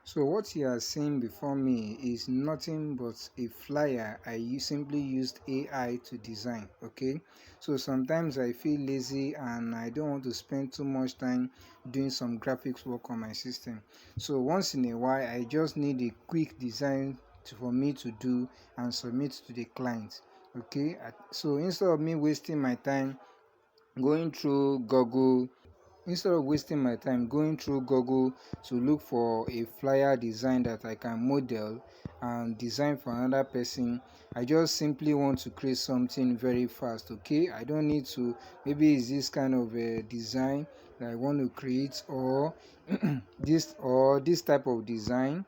So what you are seeing before me is nothing but a flyer simply used AI to design. Okay, so sometimes I feel lazy and I don't want to spend too much time doing some graphics work on my system. So once in a while I just need a quick design for me to do and submit to the client. Okay, so instead of me wasting my time going through Google instead of wasting my time going through Google to look for a flyer design that I can model and design for another person, I just simply want to create something very fast. Okay, I don't need to, maybe it's this kind of a design that I want to create, or this type of design,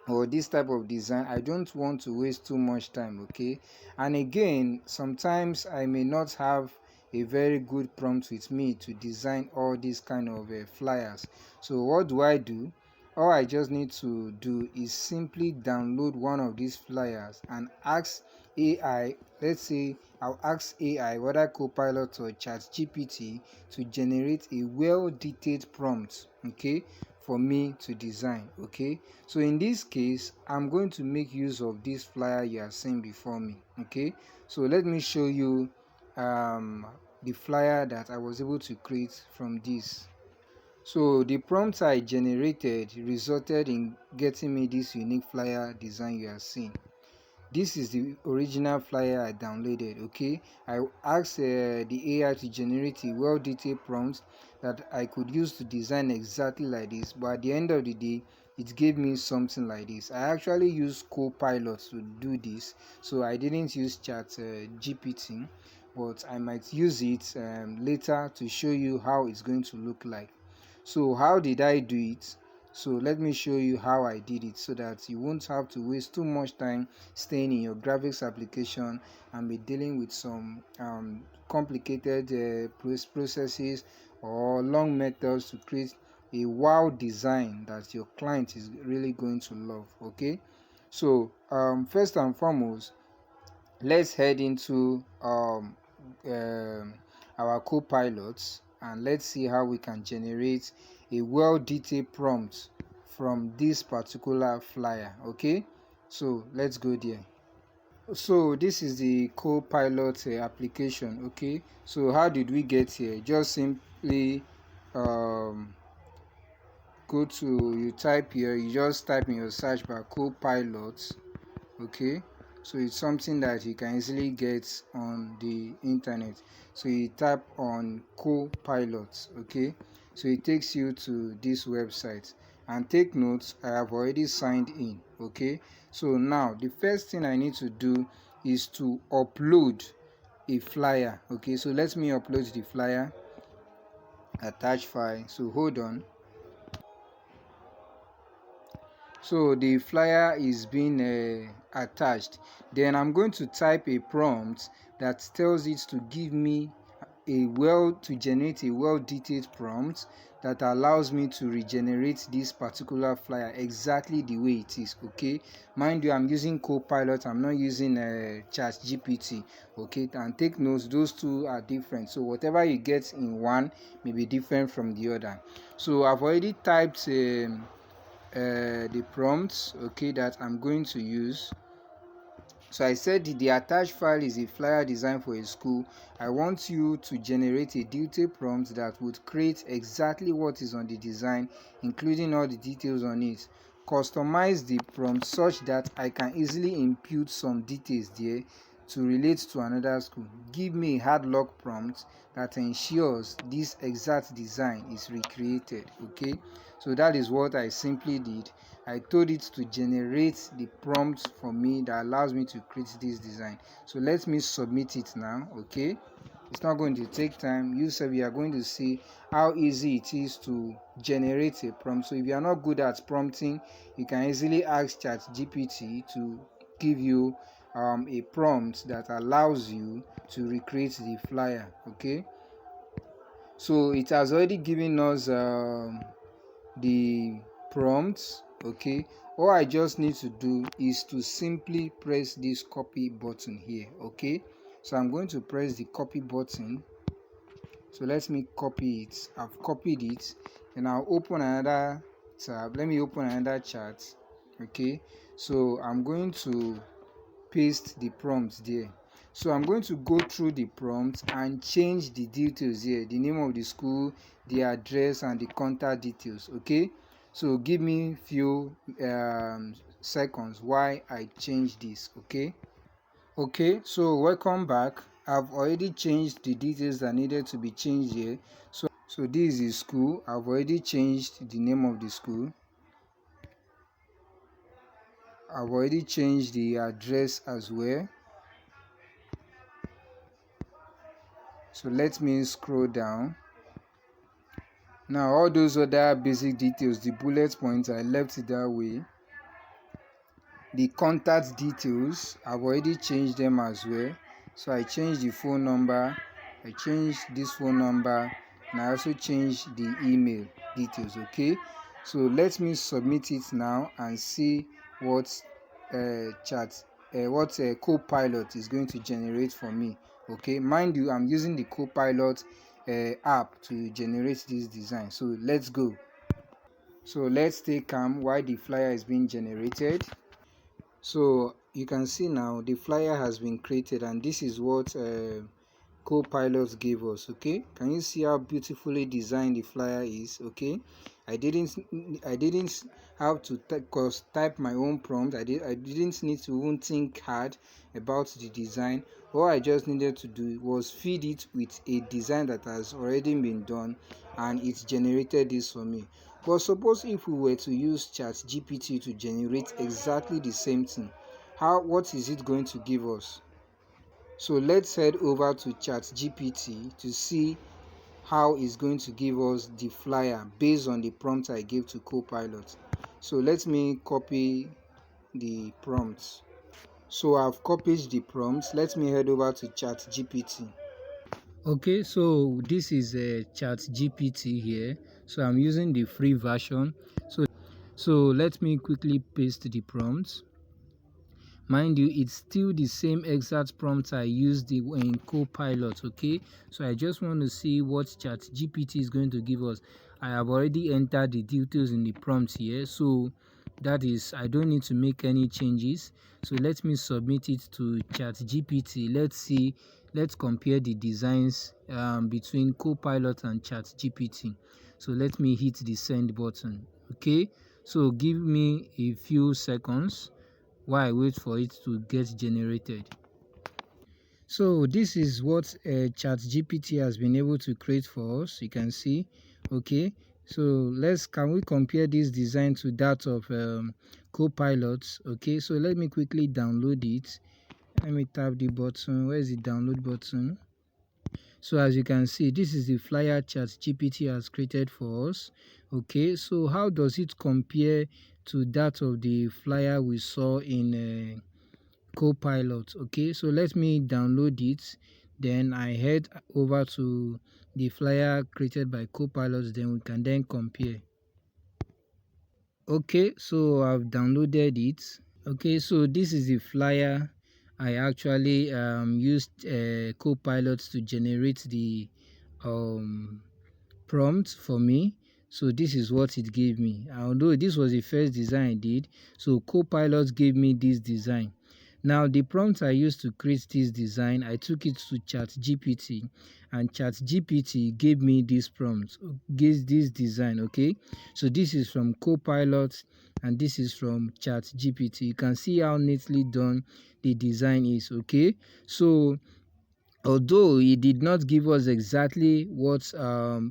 I don't want to waste too much time. Okay, and again, sometimes I may not have a very good prompt with me to design all these kind of flyers. So what do? All I just need to do is simply download one of these flyers and ask AI. Let's say I'll ask AI, whether Copilot or ChatGPT, to generate a well detailed prompt, okay, for me to design. Okay, so in this case I'm going to make use of this flyer you are seeing before me. Okay, so let me show you the flyer that I was able to create from this. So the prompt I generated resulted in getting me this unique flyer design you are seeing. This is the original flyer I downloaded. Okay, I asked the AI to generate a well detailed prompt that I could use to design exactly like this, but at the end of the day it gave me something like this. I actually used Copilot to do this, so I didn't use ChatGPT, but I might use it later to show you how it's going to look like. So how did I do it? So let me show you how I did it, so that you won't have to waste too much time staying in your graphics application and be dealing with some complicated processes or long methods to create a wow design that your client is really going to love. Okay, so first and foremost, let's head into our copilots and let's see how we can generate a well detailed prompt from this particular flyer. Okay, so let's go there. So this is the Copilot application. Okay, so how did we get here? Just simply um, go to, you type here, you just type in your search bar Copilot. Okay, so it's something that you can easily get on the internet. So you tap on Copilot. Okay, so it takes you to this website, and take notes, I have already signed in. Okay, so now the first thing I need to do is to upload a flyer. Okay, so let me upload the flyer, attach file. So hold on. So the flyer is being attached. Then I'm going to type a prompt that tells it to give me to generate a well detailed prompt that allows me to regenerate this particular flyer exactly the way it is. Okay, mind you, I'm using Copilot, I'm not using ChatGPT. Okay, and take notes, those two are different, so whatever you get in one may be different from the other. So I've already typed the prompts, okay, that I'm going to use. So I said the attached file is a flyer designed for a school. I want you to generate a detailed prompt that would create exactly what is on the design, including all the details on it. Customize the prompt such that I can easily input some details there to relate to another school. Give me a hard lock prompt that ensures this exact design is recreated. Okay, so that is what I simply did. I told it to generate the prompt for me that allows me to create this design. So let me submit it now. Okay, it's not going to take time. You said we are going to see how easy it is to generate a prompt. So if you are not good at prompting, you can easily ask ChatGPT to give you a prompt that allows you to recreate the flyer. Okay, so it has already given us the prompts. Okay, all I just need to do is to simply press this copy button here. Okay, so I'm going to press the copy button. So let me copy it. I've copied it, and I'll open another tab. Let me open another chat. Okay, so I'm going to paste the prompt there. So I'm going to go through the prompt and change the details here, the name of the school, the address, and the contact details. Okay, so give me few seconds while I change this. Okay, so welcome back. I've already changed the details that needed to be changed here. So this is the school. I've already changed the name of the school. I've already changed the address as well. So let me scroll down. Now all those other basic details, the bullet points, I left it that way. The contact details, I've already changed them as well. So I changed the phone number, I changed this phone number, and I also changed the email details. Okay, so let me submit it now and see what Copilot is going to generate for me. Okay, mind you, I'm using the Copilot app to generate this design. So let's go. So let's stay calm while the flyer is being generated. So you can see now the flyer has been created, and this is what Copilot gave us. Okay, can you see how beautifully designed the flyer is? Okay, I didn't have to type my own prompt. I didn't need to even think hard about the design. All I just needed to do was feed it with a design that has already been done, and it generated this for me. But suppose if we were to use ChatGPT to generate exactly the same thing, what is it going to give us? So let's head over to ChatGPT to see how it's going to give us the flyer based on the prompt I gave to Copilot. So let me copy the prompts. So I've copied the prompts. Let me head over to ChatGPT. Okay, so this is a ChatGPT here. So I'm using the free version. So let me quickly paste the prompts. Mind you, it's still the same exact prompt I used in Copilot. Okay, so I just want to see what ChatGPT is going to give us. I have already entered the details in the prompt here, so that is, I don't need to make any changes. So let me submit it to ChatGPT. Let's compare the designs between Copilot and ChatGPT. So let me hit the send button. Okay, so give me a few seconds while I wait for it to get generated. So this is what ChatGPT has been able to create for us. You can see. Okay, so can we compare this design to that of Copilot? Okay, so let me quickly download it. Let me tap the button. Where is the download button? So as you can see, this is the flyer ChatGPT has created for us. Okay, so how does it compare to that of the flyer we saw in Copilot? Okay, so let me download it, then I head over to the flyer created by Copilot, then we can then compare. Okay, so I've downloaded it. Okay, so this is the flyer I actually used Copilot to generate the prompt for me. So this is what it gave me. Although this was the first design I did, so Copilot gave me this design. Now the prompt I used to create this design, I took it to ChatGPT, and ChatGPT gave me this prompt, gives this design. Okay, so this is from Copilot and this is from ChatGPT. You can see how neatly done the design is. Okay, so although he did not give us exactly what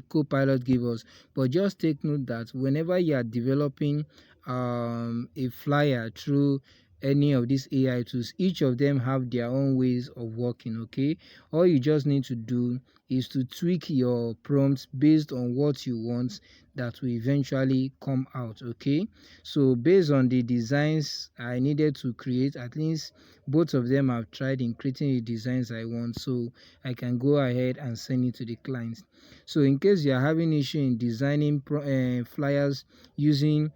Copilot gave us, but just take note that whenever you are developing a flyer through any of these AI tools, each of them have their own ways of working. Okay, all you just need to do is to tweak your prompts based on what you want that will eventually come out. Okay, so based on the designs I needed to create, at least both of them have tried in creating the designs I want, so I can go ahead and send it to the clients. So in case you are having issue in designing flyers using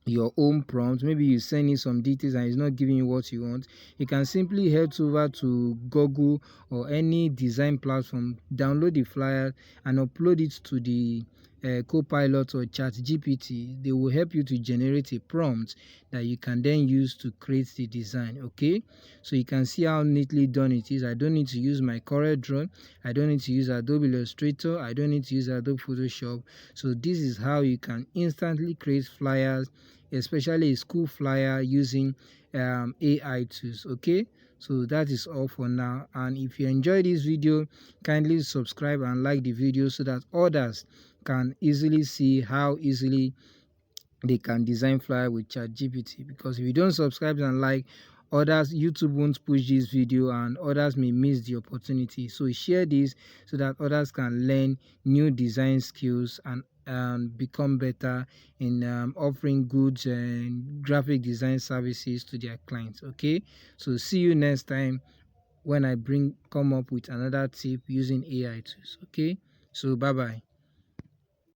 your own prompt, maybe you send in some details and it's not giving you what you want, you can simply head over to Google or any design platform, download the flyer and upload it to the COPILOT or CHATGPT, they will help you to generate a prompt that you can then use to create the design. Okay, so you can see how neatly done it is. I don't need to use my CorelDRAW, I don't need to use Adobe Illustrator, I don't need to use Adobe Photoshop. So this is how you can instantly create flyers, especially a school flyer, using AI tools. Okay, so that is all for now, and if you enjoyed this video, kindly subscribe and like the video so that others can easily see how easily they can design flyer with ChatGPT. Because if you don't subscribe and like, others, YouTube won't push this video and others may miss the opportunity. So share this so that others can learn new design skills and become better in offering good graphic design services to their clients. Okay, so see you next time when I come up with another tip using AI tools. Okay, so bye bye.